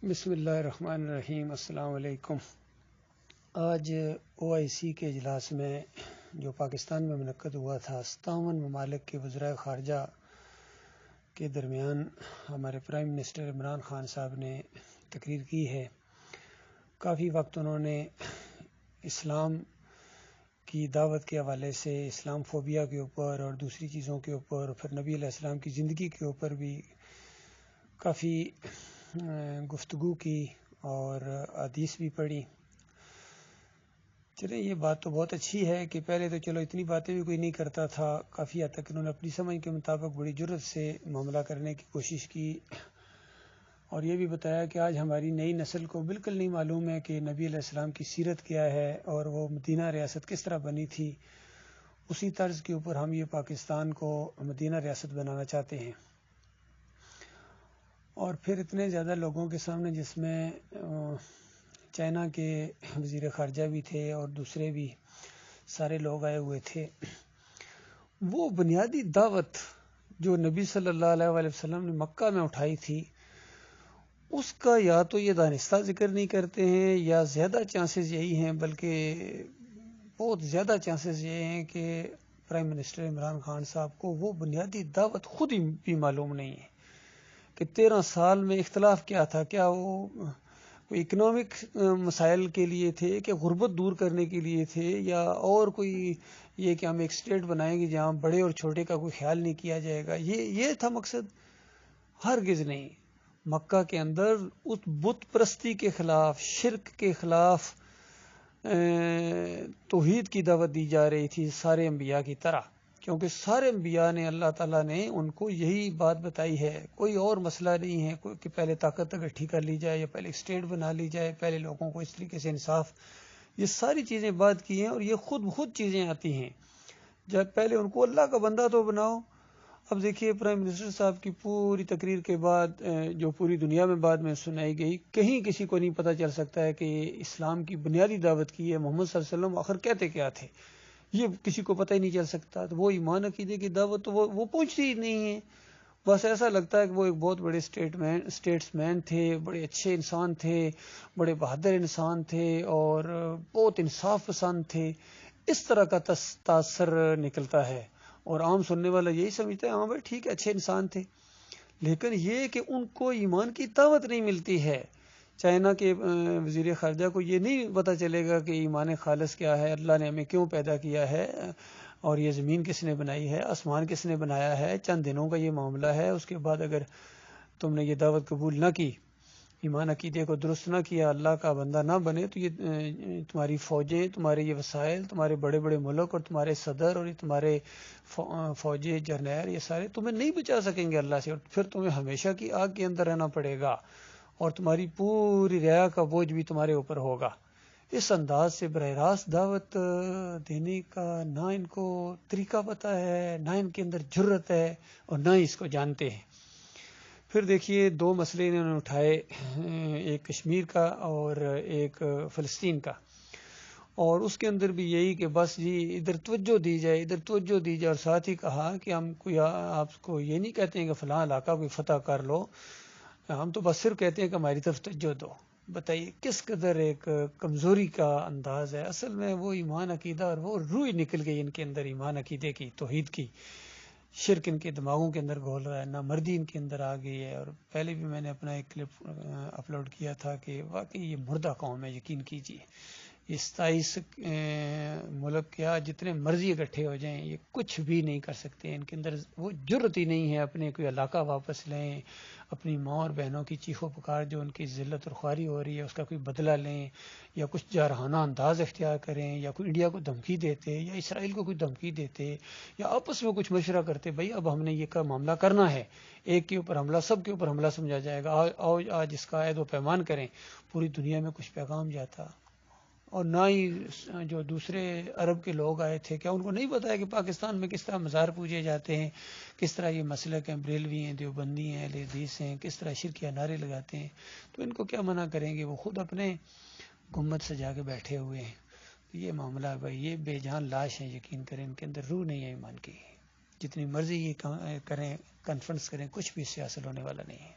بسم اللہ الرحمن الرحیم۔ السلام علیکم۔ آج OIC کے اجلاس میں جو پاکستان میں منعقد ہوا تھا، 57 ممالک کے وزرائے خارجہ کے درمیان ہمارے پرائم منسٹر عمران خان صاحب نے تقریر کی ہے۔ کافی وقت انہوں نے اسلام کی دعوت کے حوالے سے، اسلام فوبیا کے اوپر اور دوسری چیزوں کے اوپر، پھر نبی علیہ السلام کی زندگی کے اوپر بھی کافی گفتگو کی اور حدیث بھی پڑھی۔ چلیں، یہ بات تو بہت اچھی ہے کہ پہلے تو چلو اتنی باتیں بھی کوئی نہیں کرتا تھا، کافی حد تک انہوں نے اپنی سمجھ کے مطابق بڑی جرت سے معاملہ کرنے کی کوشش کی، اور یہ بھی بتایا کہ آج ہماری نئی نسل کو بالکل نہیں معلوم ہے کہ نبی علیہ السلام کی سیرت کیا ہے اور وہ مدینہ ریاست کس طرح بنی تھی۔ اسی طرز کے اوپر ہم یہ پاکستان کو مدینہ ریاست بنانا چاہتے ہیں، اور پھر اتنے زیادہ لوگوں کے سامنے، جس میں چائنا کے وزیر خارجہ بھی تھے اور دوسرے بھی سارے لوگ آئے ہوئے تھے، وہ بنیادی دعوت جو نبی صلی اللہ علیہ وآلہ وسلم نے مکہ میں اٹھائی تھی، اس کا یا تو یہ دانستہ ذکر نہیں کرتے ہیں، یا زیادہ چانسز یہی ہیں، بلکہ بہت زیادہ چانسز یہ ہیں کہ پرائم منسٹر عمران خان صاحب کو وہ بنیادی دعوت خود ہی بھی معلوم نہیں ہے کہ 13 سال میں اختلاف کیا تھا۔ کیا وہ کوئی اکنامک مسائل کے لیے تھے، کہ غربت دور کرنے کے لیے تھے، یا اور کوئی یہ کہ ہم ایک اسٹیٹ بنائیں گے جہاں بڑے اور چھوٹے کا کوئی خیال نہیں کیا جائے گا؟ یہ تھا مقصد؟ ہرگز نہیں۔ مکہ کے اندر اس بت پرستی کے خلاف، شرک کے خلاف توحید کی دعوت دی جا رہی تھی، سارے انبیاء کی طرح، کیونکہ سارے انبیاء نے، اللہ تعالیٰ نے ان کو یہی بات بتائی ہے۔ کوئی اور مسئلہ نہیں ہے کہ پہلے طاقت اکٹھی کر لی جائے، یا پہلے اسٹیٹ بنا لی جائے، پہلے لوگوں کو اس طریقے سے انصاف، یہ ساری چیزیں بات کی ہیں، اور یہ خود چیزیں آتی ہیں۔ جب پہلے ان کو اللہ کا بندہ تو بناؤ۔ اب دیکھیے، پرائم منسٹر صاحب کی پوری تقریر کے بعد جو پوری دنیا میں بعد میں سنائی گئی، کہیں کسی کو نہیں پتہ چل سکتا ہے کہ اسلام کی بنیادی دعوت کی ہے، محمد صلی اللہ علیہ وسلم آخر کہتے کیا تھے، یہ کسی کو پتہ ہی نہیں چل سکتا۔ تو وہ ایمان عقیدے کی دعوت تو وہ پہنچتی ہی نہیں ہے۔ بس ایسا لگتا ہے کہ وہ ایک بہت بڑے اسٹیٹس مین تھے، بڑے اچھے انسان تھے، بڑے بہادر انسان تھے، اور بہت انصاف پسند تھے، اس طرح کا تاثر نکلتا ہے، اور عام سننے والا یہی سمجھتا ہے ہاں بھائی ٹھیک ہے، اچھے انسان تھے۔ لیکن یہ کہ ان کو ایمان کی دعوت نہیں ملتی ہے۔ چائنا کے وزیر خارجہ کو یہ نہیں پتہ چلے گا کہ ایمان خالص کیا ہے، اللہ نے ہمیں کیوں پیدا کیا ہے، اور یہ زمین کس نے بنائی ہے، آسمان کس نے بنایا ہے، چند دنوں کا یہ معاملہ ہے۔ اس کے بعد اگر تم نے یہ دعوت قبول نہ کی، ایمان عقیدے کو درست نہ کیا، اللہ کا بندہ نہ بنے، تو یہ تمہاری فوجیں، تمہارے یہ وسائل، تمہارے بڑے بڑے ملک اور تمہارے صدر اور یہ تمہارے فوجی جرنیل، یہ سارے تمہیں نہیں بچا سکیں گے اللہ سے، اور پھر تمہیں ہمیشہ کی آگ کے اندر رہنا پڑے گا، اور تمہاری پوری رعایا کا بوجھ بھی تمہارے اوپر ہوگا۔ اس انداز سے براہ راست دعوت دینے کا نہ ان کو طریقہ پتہ ہے، نہ ان کے اندر جرت ہے، اور نہ ہی اس کو جانتے ہیں۔ پھر دیکھیے، 2 مسئلے انہوں نے اٹھائے، ایک کشمیر کا اور ایک فلسطین کا، اور اس کے اندر بھی یہی کہ بس جی ادھر توجہ دی جائے، ادھر توجہ دی جائے، اور ساتھ ہی کہا کہ ہم کوئی آپ کو یہ نہیں کہتے ہیں کہ فلاں علاقہ کوئی فتح کر لو، ہم تو بس صرف کہتے ہیں کہ ہماری طرف توجہ دو۔ بتائیے کس قدر ایک کمزوری کا انداز ہے۔ اصل میں وہ ایمان عقیدہ اور وہ روح نکل گئی ان کے اندر، ایمان عقیدے کی، توحید کی، شرک ان کے دماغوں کے اندر گھول رہا ہے، نامردی ان کے اندر آ گئی ہے۔ اور پہلے بھی میں نے اپنا ایک کلپ اپلوڈ کیا تھا کہ واقعی یہ مردہ قوم ہے، یقین کیجیے۔ یہ 27 ملک کیا جتنے مرضی اکٹھے ہو جائیں، یہ کچھ بھی نہیں کر سکتے۔ ان کے اندر وہ جرت ہی نہیں ہے اپنے کوئی علاقہ واپس لیں، اپنی ماں اور بہنوں کی چیخ و پکار جو ان کی ذلت اور خواری ہو رہی ہے اس کا کوئی بدلہ لیں، یا کچھ جارحانہ انداز اختیار کریں، یا کوئی انڈیا کو دھمکی دیتے، یا اسرائیل کو کوئی دھمکی دیتے، یا آپس میں کچھ مشورہ کرتے، بھائی اب ہم نے یہ کا معاملہ کرنا ہے، ایک کے اوپر حملہ، سب کے اوپر حملہ سمجھا جائے گا، آؤ آج اس کا عہد و پیمان کریں، پوری دنیا میں کچھ پیغام جاتا۔ اور نہ ہی جو دوسرے عرب کے لوگ آئے تھے، کیا ان کو نہیں پتا ہے کہ پاکستان میں کس طرح مزار پوجے جاتے ہیں، کس طرح یہ مسلک ہیں، بریلوی ہیں، دیوبندی ہیں، اہل حدیث ہیں، کس طرح شرکیہ نعرے لگاتے ہیں؟ تو ان کو کیا منع کریں گے، وہ خود اپنے گنبد سجا کے بیٹھے ہوئے ہیں۔ تو یہ معاملہ بھائی، یہ بے جان لاش ہیں، یقین کریں ان کے اندر روح نہیں ہے ایمان کی، جتنی مرضی یہ کریں، کانفرنس کریں، کچھ بھی اس سے حاصل ہونے والا نہیں ہے۔